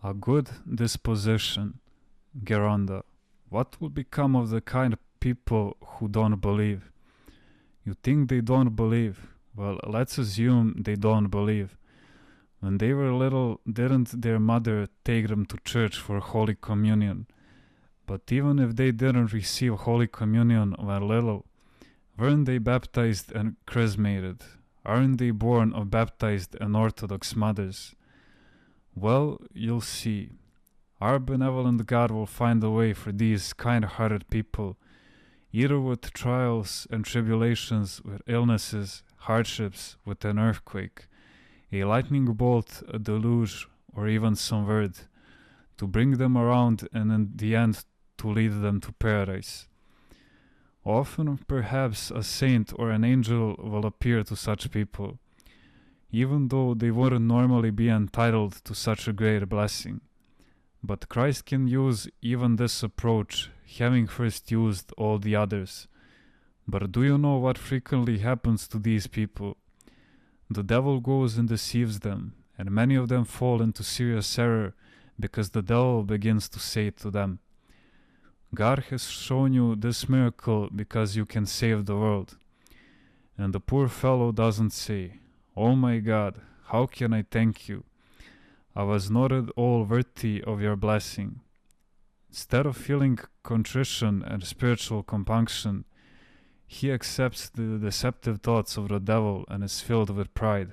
A good disposition. Geronda. What will become of the kind of people who don't believe? You think they don't believe? Well, let's assume they don't believe. When they were little, didn't their mother take them to church for Holy Communion? But even if they didn't receive Holy Communion when little, weren't they baptized and chrismated? Aren't they born of baptized and Orthodox mothers? Well, you'll see. Our benevolent God will find a way for these kind-hearted people, either with trials and tribulations, with illnesses, hardships, with an earthquake, a lightning bolt, a deluge, or even some word, to bring them around and in the end to lead them to paradise. Often, perhaps, a saint or an angel will appear to such people, even though they wouldn't normally be entitled to such a great blessing. But Christ can use even this approach, having first used all the others. But do you know what frequently happens to these people? The devil goes and deceives them, and many of them fall into serious error because the devil begins to say to them, God has shown you this miracle because you can save the world. And the poor fellow doesn't say, Oh my God, how can I thank you? I was not at all worthy of your blessing. Instead of feeling contrition and spiritual compunction, he accepts the deceptive thoughts of the devil and is filled with pride.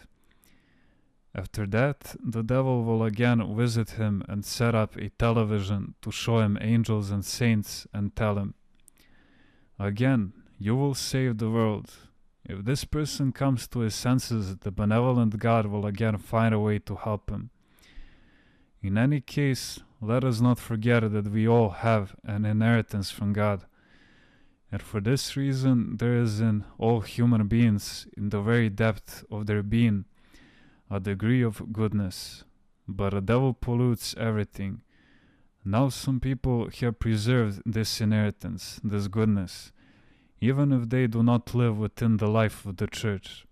After that, the devil will again visit him and set up a television to show him angels and saints and tell him, Again, you will save the world. If this person comes to his senses, the benevolent God will again find a way to help him. In any case, let us not forget that we all have an inheritance from God. And for this reason, there is in all human beings, in the very depth of their being, a degree of goodness. But the devil pollutes everything. Now some people have preserved this inheritance, this goodness, even if they do not live within the life of the church.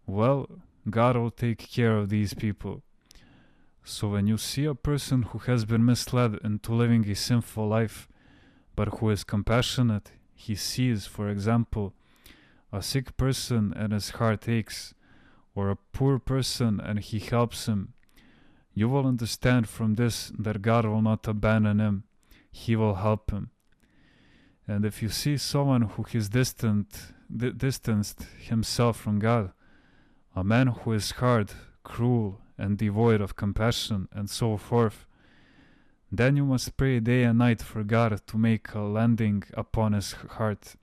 Well, God will take care of these people. So when you see a person who has been misled into living a sinful life, but who is compassionate, he sees, for example, a sick person and his heart aches, or a poor person and he helps him, you will understand from this that God will not abandon him, he will help him. And if you see someone who has distanced himself from God, a man who is hard, cruel, and devoid of compassion, and so forth, then you must pray day and night for God to make a landing upon his heart,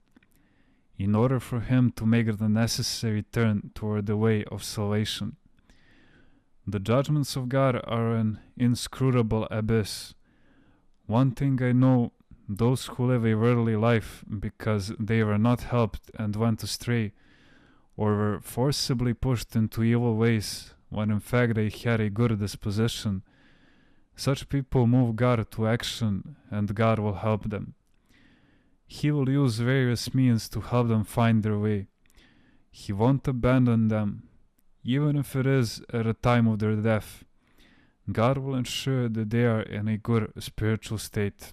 in order for him to make the necessary turn toward the way of salvation. The judgments of God are an inscrutable abyss. One thing I know, those who live a worldly life because they were not helped and went astray, or were forcibly pushed into evil ways, when in fact they had a good disposition, such people move God to action and God will help them. He will use various means to help them find their way. He won't abandon them, even if it is at the time of their death. God will ensure that they are in a good spiritual state.